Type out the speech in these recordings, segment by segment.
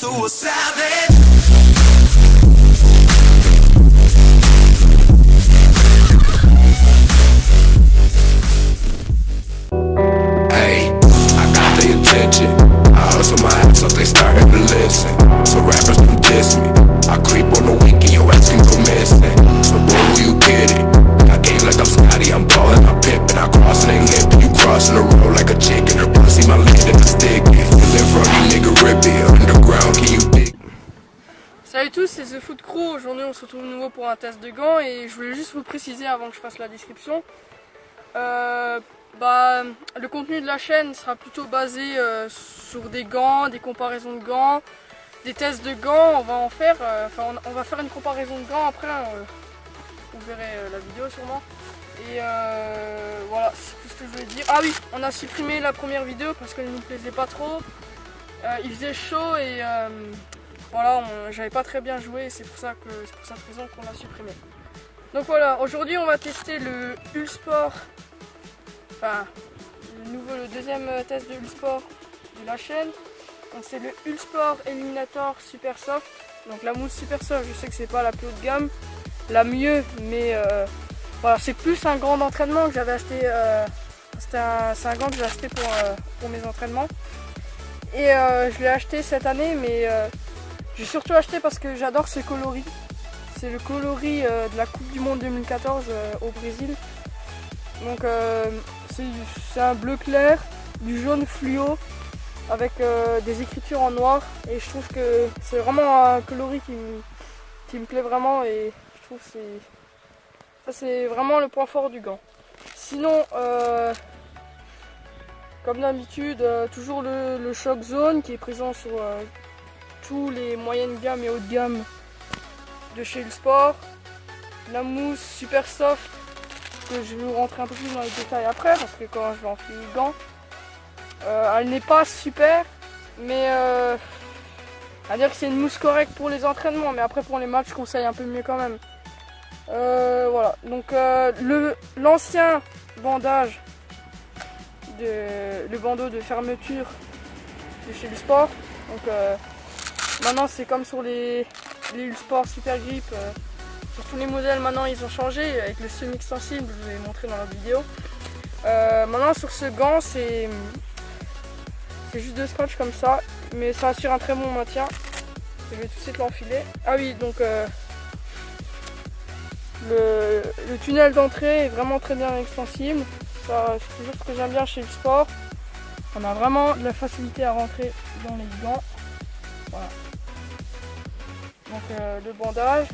to a savage. Hey, I got their attention. I hustle my ass off, they started to listen. So rappers don't diss me. I creep on the weekend, you asking permission. So boy, who you kidding? I game like I'm Scotty, I'm ballin', I'm pimpin', I crossin' and limpin'. You crossin' the road like a chicken, her pussy, my land and I stick it. Feelin' froggy, nigga, rip it. Underground, can you dig? Salut à tous, c'est The Foot Crew. Aujourd'hui on se retrouve de nouveau pour un test de gants et je voulais juste vous préciser avant que je fasse la description. Le contenu de la chaîne sera plutôt basé sur des gants, des comparaisons de gants, des tests de gants. On va en faire, on va faire une comparaison de gants après. Vous verrez la vidéo sûrement. Et voilà, c'est tout ce que je voulais dire. Ah oui, on a supprimé la première vidéo parce qu'elle ne nous plaisait pas trop. Il faisait chaud et voilà, j'avais pas très bien joué. C'est pour cette raison qu'on l'a supprimé. Donc voilà, aujourd'hui on va tester le Ulsport. Enfin, le deuxième test de Ulsport de la chaîne. Donc c'est le Ulsport Eliminator Super Soft. Donc la mousse Super Soft, je sais que c'est pas la plus haut de gamme, la mieux, mais voilà, c'est plus un gant d'entraînement que j'avais acheté. C'est un gant que j'ai acheté pour mes entraînements. Et je l'ai acheté cette année, mais j'ai surtout acheté parce que j'adore ce coloris. C'est le coloris de la Coupe du Monde 2014 au Brésil. Donc c'est un bleu clair, du jaune fluo avec des écritures en noir et je trouve que c'est vraiment un coloris qui me plaît vraiment et je trouve que ça c'est vraiment le point fort du gant. Sinon comme d'habitude toujours le Shock Zone qui est présent sur tous les moyennes gammes et hautes gammes de chez Ulsport. La mousse Super Soft que je vais vous rentrer un peu plus dans les détails après parce que quand je vais enfiler le gant elle n'est pas super mais à dire que c'est une mousse correcte pour les entraînements mais après pour les matchs je conseille un peu mieux quand même. Voilà, donc l'ancien bandage le bandeau de fermeture de chez Ulsport, donc maintenant c'est comme sur les Ulsport Super Grip. Sur tous les modèles maintenant ils ont changé avec le semi-extensible, je vous ai montré dans la vidéo. Maintenant sur ce gant c'est juste deux scotch comme ça, mais ça assure un très bon maintien. Je vais tout de suite l'enfiler. Ah oui, donc le tunnel d'entrée est vraiment très bien extensible. Ça, c'est toujours ce que j'aime bien chez le sport. On a vraiment de la facilité à rentrer dans les gants. Voilà. Donc le bandage.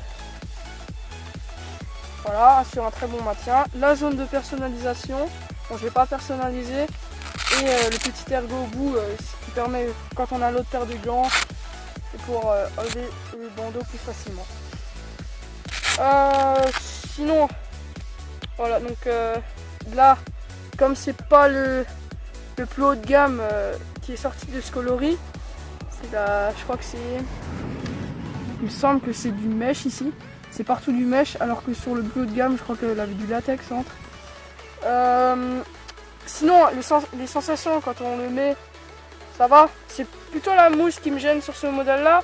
Voilà, assure un très bon maintien. La zone de personnalisation, bon, je ne vais pas personnaliser. Et le petit ergot au bout, ce qui permet, quand on a l'autre paire de gants, pour enlever le bandeau plus facilement. Sinon, voilà, donc là, comme c'est pas le plus haut de gamme qui est sorti de ce coloris, je crois que c'est, il me semble que c'est du mesh ici. C'est partout du mesh, alors que sur le plus haut de gamme, je crois qu'elle avait du latex entre. Sinon, les sensations quand on le met, ça va. C'est plutôt la mousse qui me gêne sur ce modèle-là.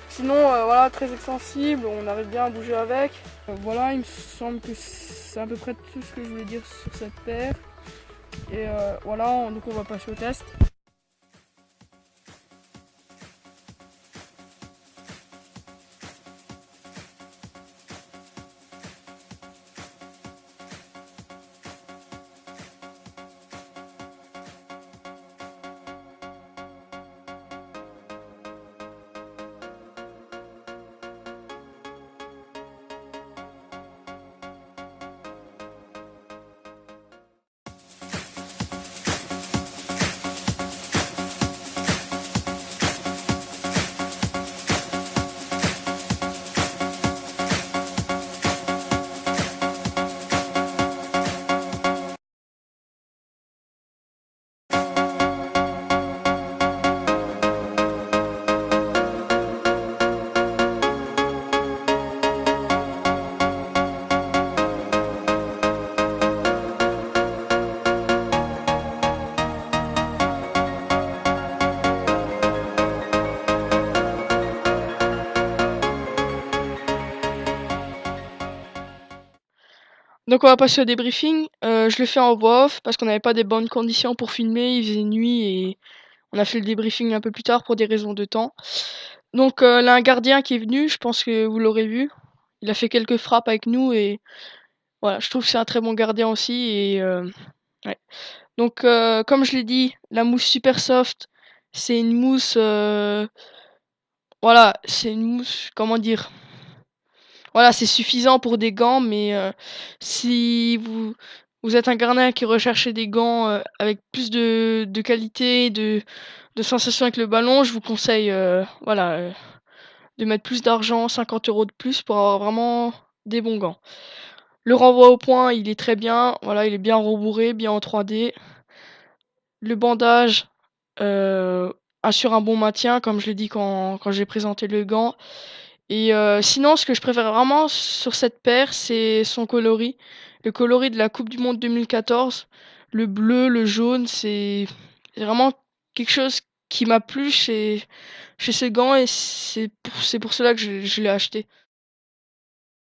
Sinon, voilà, très extensible, on arrive bien à bouger avec. Voilà, il me semble que c'est à peu près tout ce que je voulais dire sur cette paire. Et voilà, donc on va passer au test. Donc on va passer au débriefing. Je le fais en voix off parce qu'on n'avait pas des bonnes conditions pour filmer, il faisait nuit et on a fait le débriefing un peu plus tard pour des raisons de temps. Donc là, un gardien qui est venu, je pense que vous l'aurez vu. Il a fait quelques frappes avec nous et voilà, je trouve que c'est un très bon gardien aussi et ouais. Donc comme je l'ai dit, la mousse super soft, c'est une mousse, voilà, c'est une mousse, comment dire? Voilà, c'est suffisant pour des gants, mais si vous êtes un gardien qui recherchez des gants, avec plus de qualité, de sensation avec le ballon, je vous conseille, voilà, de mettre plus d'argent, 50 € de plus pour avoir vraiment des bons gants. Le renvoi au point, il est très bien, voilà, il est bien rembourré, bien en 3D. Le bandage, assure un bon maintien, comme je l'ai dit quand j'ai présenté le gant. Et sinon, ce que je préfère vraiment sur cette paire, c'est son coloris. Le coloris de la coupe du monde 2014. Le bleu, le jaune, c'est vraiment quelque chose qui m'a plu chez ce gant et c'est pour cela que je l'ai acheté.